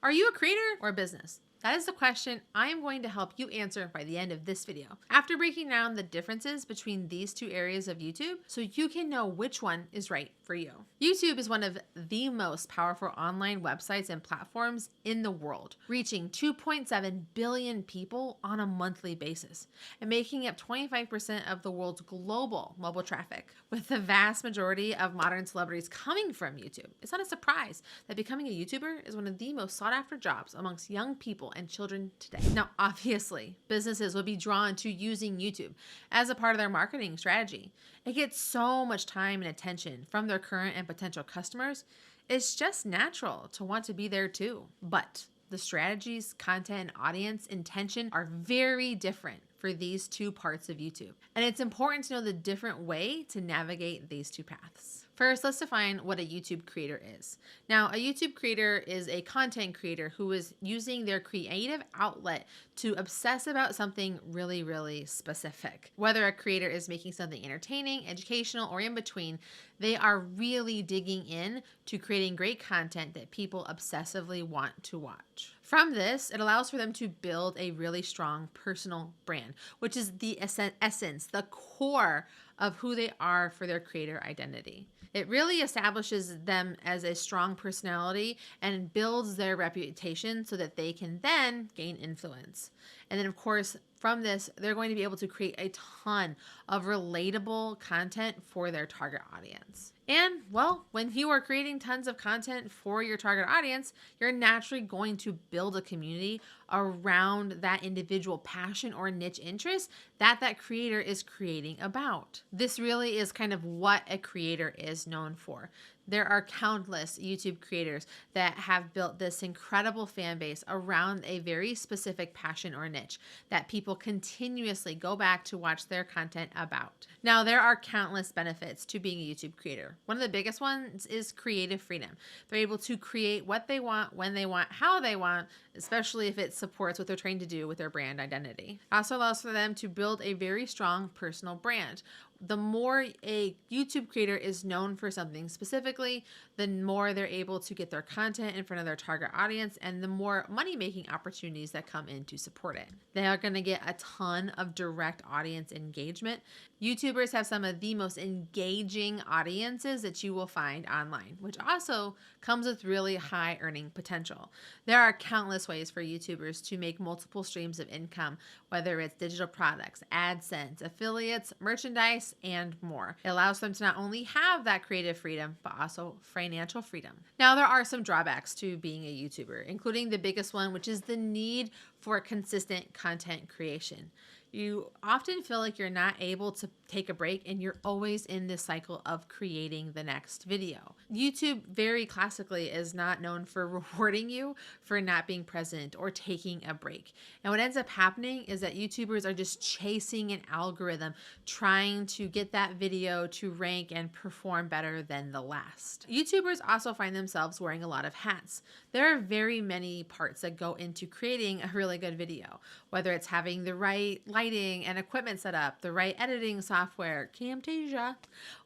Are you a creator or a business? That is the question I am going to help you answer by the end of this video. After breaking down the differences between these two areas of YouTube so you can know which one is right for you. YouTube is one of the most powerful online websites and platforms in the world, reaching 2.7 billion people on a monthly basis and making up 25% of the world's global mobile traffic. With the vast majority of modern celebrities coming from YouTube, it's not a surprise that becoming a YouTuber is one of the most sought after jobs amongst young people and children today. Now, obviously, businesses will be drawn to using YouTube as a part of their marketing strategy. It gets so much time and attention from their current and potential customers. It's just natural to want to be there too. But the strategies, content, and audience intention are very different for these two parts of YouTube. And it's important to know the different way to navigate these two paths. First, let's define what a YouTube creator is. Now, a YouTube creator is a content creator who is using their creative outlet to obsess about something really, really specific. Whether a creator is making something entertaining, educational, or in between, they are really digging in to creating great content that people obsessively want to watch. From this, it allows for them to build a really strong personal brand, which is the essence, the core of who they are for their creator identity. It really establishes them as a strong personality and builds their reputation so that they can then gain influence. And then, of course, from this, they're going to be able to create a ton of relatable content for their target audience. And, well, when you are creating tons of content for your target audience, you're naturally going to build a community around that individual passion or niche interest that creator is creating about. This really is kind of what a creator is known for. There are countless YouTube creators that have built this incredible fan base around a very specific passion or niche that people continuously go back to watch their content about. Now, there are countless benefits to being a YouTube creator. One of the biggest ones is creative freedom. They're able to create what they want, when they want, how they want, especially if it supports what they're trying to do with their brand identity. It also allows for them to build a very strong personal brand. The more a YouTube creator is known for something specifically, the more they're able to get their content in front of their target audience and the more money-making opportunities that come in to support it. They are going to get a ton of direct audience engagement. YouTubers have some of the most engaging audiences that you will find online, which also comes with really high earning potential. There are countless ways for YouTubers to make multiple streams of income, whether it's digital products, AdSense, affiliates, merchandise, and more. It allows them to not only have that creative freedom, but also financial freedom. Now, there are some drawbacks to being a YouTuber, including the biggest one, which is the need for consistent content creation. You often feel like you're not able to take a break and you're always in this cycle of creating the next video. YouTube very classically is not known for rewarding you for not being present or taking a break. And what ends up happening is that YouTubers are just chasing an algorithm, trying to get that video to rank and perform better than the last. YouTubers also find themselves wearing a lot of hats. There are very many parts that go into creating a really good video, whether it's having the right lighting and equipment set up, the right editing software, Camtasia,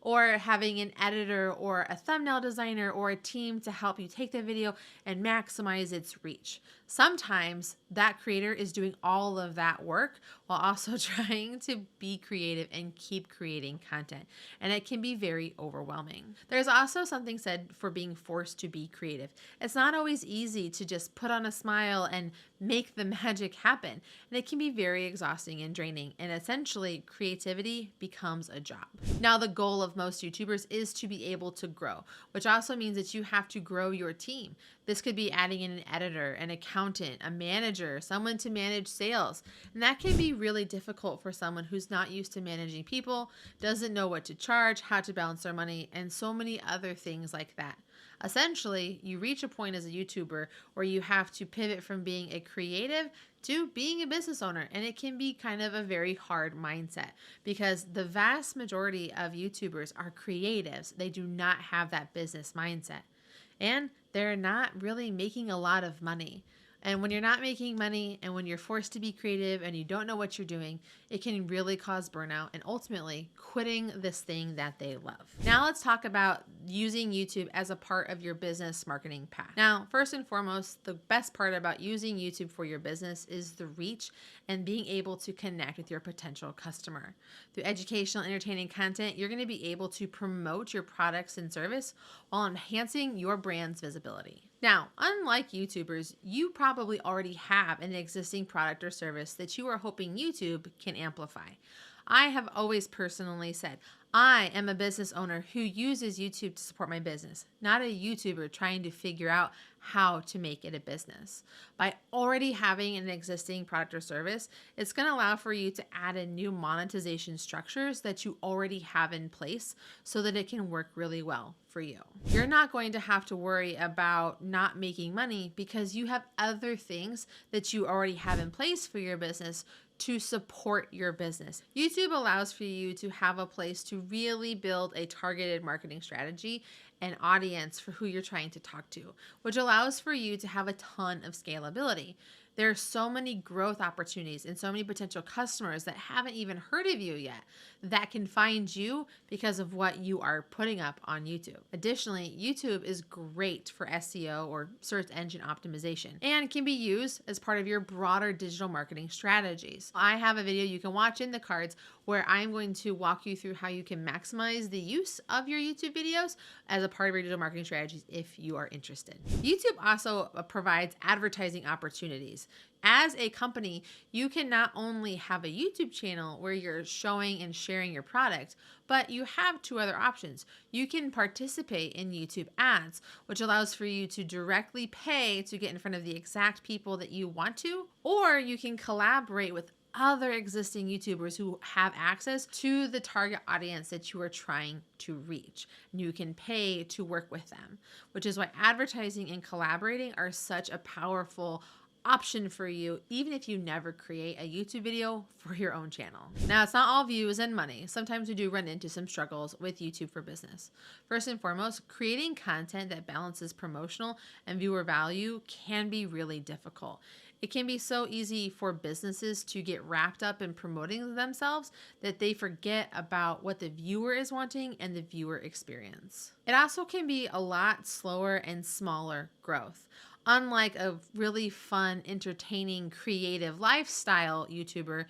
or having an editor or a thumbnail designer or a team to help you take the video and maximize its reach. Sometimes that creator is doing all of that work while also trying to be creative and keep creating content, and it can be very overwhelming. There's also something said for being forced to be creative. It's not always easy to just put on a smile and make the magic happen, and it can be very exhausting and draining, and essentially creativity becomes a job. Now, the goal of most YouTubers is to be able to grow, which also means that you have to grow your team. This could be adding in an editor, an accountant, a manager, someone to manage sales. And that can be really difficult for someone who's not used to managing people, doesn't know what to charge, how to balance their money, and so many other things like that. Essentially, you reach a point as a YouTuber where you have to pivot from being a creative to being a business owner. And it can be kind of a very hard mindset because the vast majority of YouTubers are creatives. They do not have that business mindset. And they're not really making a lot of money. And when you're not making money and when you're forced to be creative and you don't know what you're doing, it can really cause burnout and ultimately quitting this thing that they love. Now let's talk about using YouTube as a part of your business marketing path. Now, first and foremost, the best part about using YouTube for your business is the reach and being able to connect with your potential customer. Through educational, entertaining content, you're going to be able to promote your products and service while enhancing your brand's visibility. Now, unlike YouTubers, you probably already have an existing product or service that you are hoping YouTube can amplify. I have always personally said, I am a business owner who uses YouTube to support my business, not a YouTuber trying to figure out how to make it a business. By already having an existing product or service, it's going to allow for you to add in new monetization structures that you already have in place so that it can work really well for you. You're not going to have to worry about not making money because you have other things that you already have in place for your business to support your business. YouTube allows for you to have a place to really build a targeted marketing strategy and audience for who you're trying to talk to, which allows for you to have a ton of scalability. There are so many growth opportunities and so many potential customers that haven't even heard of you yet that can find you because of what you are putting up on YouTube. Additionally, YouTube is great for SEO or search engine optimization and can be used as part of your broader digital marketing strategies. I have a video you can watch in the cards where I'm going to walk you through how you can maximize the use of your YouTube videos as a part of your digital marketing strategies if you are interested. YouTube also provides advertising opportunities. As a company, you can not only have a YouTube channel where you're showing and sharing your product, but you have two other options. You can participate in YouTube ads, which allows for you to directly pay to get in front of the exact people that you want to, or you can collaborate with other existing YouTubers who have access to the target audience that you are trying to reach. And you can pay to work with them, which is why advertising and collaborating are such a powerful option for you, even if you never create a YouTube video for your own channel. Now, it's not all views and money. Sometimes we do run into some struggles with YouTube for business. First and foremost, creating content that balances promotional and viewer value can be really difficult. It can be so easy for businesses to get wrapped up in promoting themselves that they forget about what the viewer is wanting and the viewer experience. It also can be a lot slower and smaller growth. Unlike a really fun, entertaining, creative lifestyle YouTuber,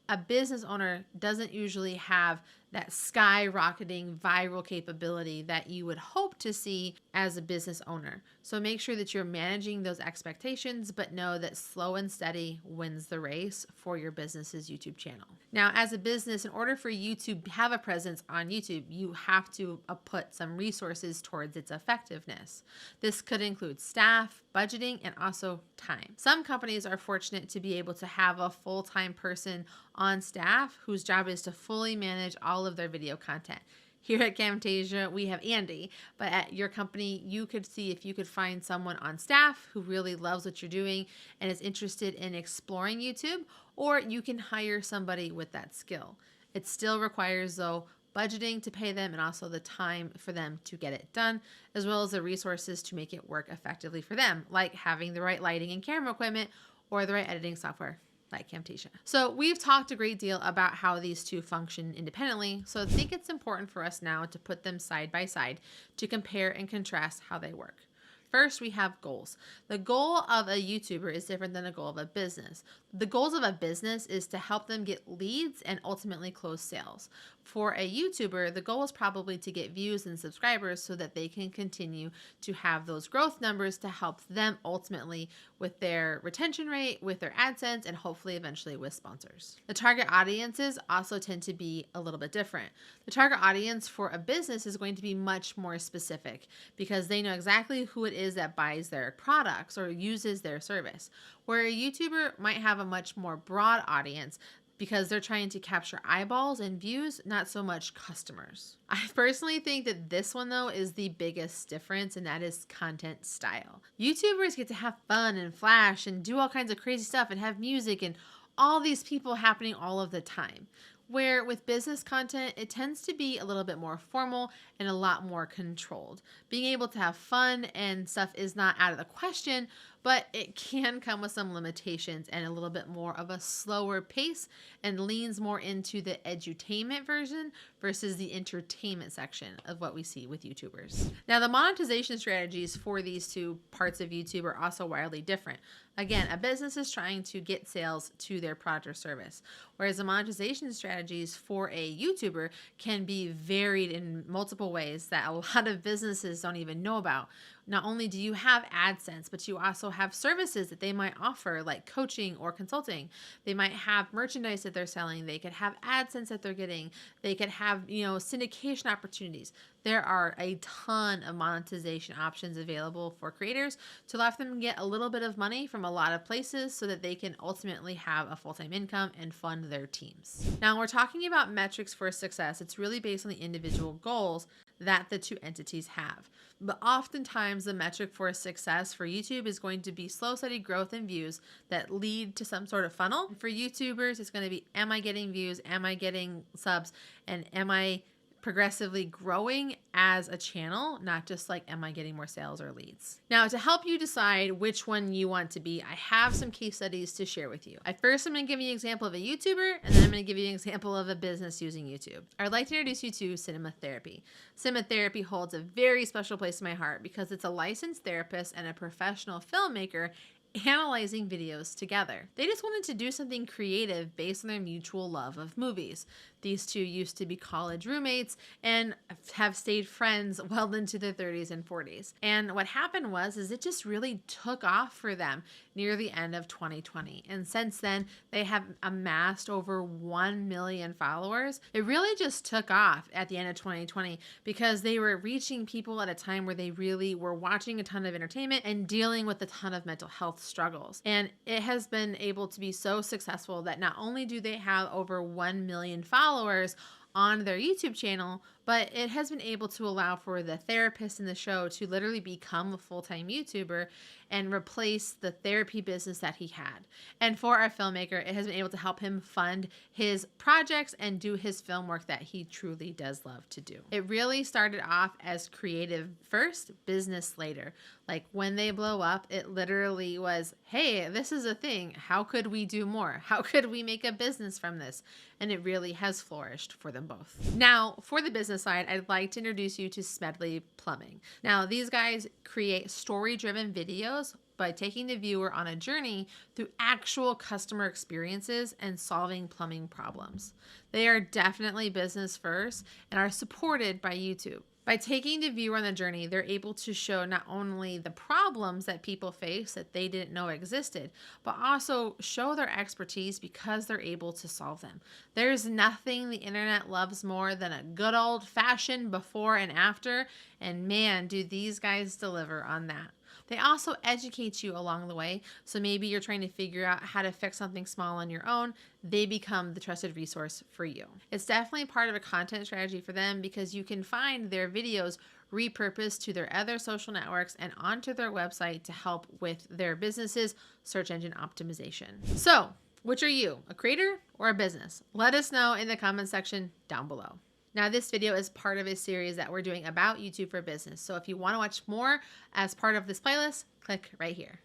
a business owner doesn't usually have that skyrocketing viral capability that you would hope to see as a business owner. So make sure that you're managing those expectations, but know that slow and steady wins the race for your business's YouTube channel. Now, as a business, in order for you to have a presence on YouTube, you have to put some resources towards its effectiveness. This could include staff, budgeting, and also time. Some companies are fortunate to be able to have a full-time person on staff whose job is to fully manage all of their video content. Here at Camtasia, we have Andy, but at your company, you could see if you could find someone on staff who really loves what you're doing and is interested in exploring YouTube, or you can hire somebody with that skill. It still requires, though, budgeting to pay them and also the time for them to get it done, as well as the resources to make it work effectively for them, like having the right lighting and camera equipment or the right editing software like Camtasia. So we've talked a great deal about how these two function independently, so I think it's important for us now to put them side by side to compare and contrast how they work. First, we have goals. The goal of a YouTuber is different than the goal of a business. The goals of a business is to help them get leads and ultimately close sales. For a YouTuber, the goal is probably to get views and subscribers so that they can continue to have those growth numbers to help them ultimately with their retention rate, with their AdSense, and hopefully eventually with sponsors. The target audiences also tend to be a little bit different. The target audience for a business is going to be much more specific because they know exactly who it is that buys their products or uses their service, where a YouTuber might have a much more broad audience because they're trying to capture eyeballs and views, not so much customers. I personally think that this one, though, is the biggest difference, and that is content style. YouTubers get to have fun and flash and do all kinds of crazy stuff and have music and all these people happening all of the time. Where with business content, it tends to be a little bit more formal and a lot more controlled. Being able to have fun and stuff is not out of the question, but it can come with some limitations and a little bit more of a slower pace and leans more into the edutainment version versus the entertainment section of what we see with YouTubers. Now, the monetization strategies for these two parts of YouTube are also wildly different. Again, a business is trying to get sales to their product or service, whereas the monetization strategies for a YouTuber can be varied in multiple ways that a lot of businesses don't even know about. Not only do you have AdSense, but you also have services that they might offer like coaching or consulting. They might have merchandise that they're selling. They could have AdSense that they're getting. They could have, syndication opportunities. There are a ton of monetization options available for creators to let them get a little bit of money from a lot of places so that they can ultimately have a full-time income and fund their teams. Now, when we're talking about metrics for success, it's really based on the individual goals that the two entities have. But oftentimes the metric for success for YouTube is going to be slow, steady growth in views that lead to some sort of funnel. For YouTubers, it's going to be, am I getting views? Am I getting subs? And am I progressively growing as a channel, not just like, am I getting more sales or leads? Now, to help you decide which one you want to be, I have some case studies to share with you. First, I'm going to give you an example of a YouTuber, and then I'm going to give you an example of a business using YouTube. I'd like to introduce you to Cinematherapy. Cinematherapy holds a very special place in my heart because it's a licensed therapist and a professional filmmaker analyzing videos together. They just wanted to do something creative based on their mutual love of movies. These two used to be college roommates and have stayed friends well into their 30s and 40s. And what happened was it just really took off for them near the end of 2020. And since then, they have amassed over 1 million followers. It really just took off at the end of 2020 because they were reaching people at a time where they really were watching a ton of entertainment and dealing with a ton of mental health struggles. And it has been able to be so successful that not only do they have over 1 million followers on their YouTube channel, but it has been able to allow for the therapist in the show to literally become a full-time YouTuber and replace the therapy business that he had. And for our filmmaker, it has been able to help him fund his projects and do his film work that he truly does love to do. It really started off as creative first, business later. Like when they blow up, it literally was, hey, this is a thing. How could we do more? How could we make a business from this? And it really has flourished for them both. Now, for the business side, I'd like to introduce you to Smedley Plumbing. Now, these guys create story-driven videos by taking the viewer on a journey through actual customer experiences and solving plumbing problems. They are definitely business first and are supported by YouTube. By taking the viewer on the journey, they're able to show not only the problems that people face that they didn't know existed, but also show their expertise because they're able to solve them. There's nothing the internet loves more than a good old-fashioned before and after, and man, do these guys deliver on that. They also educate you along the way. So maybe you're trying to figure out how to fix something small on your own. They become the trusted resource for you. It's definitely part of a content strategy for them because you can find their videos repurposed to their other social networks and onto their website to help with their businesses' search engine optimization. So, which are you, a creator or a business? Let us know in the comment section down below. Now, this video is part of a series that we're doing about YouTube for business. So if you want to watch more as part of this playlist, click right here.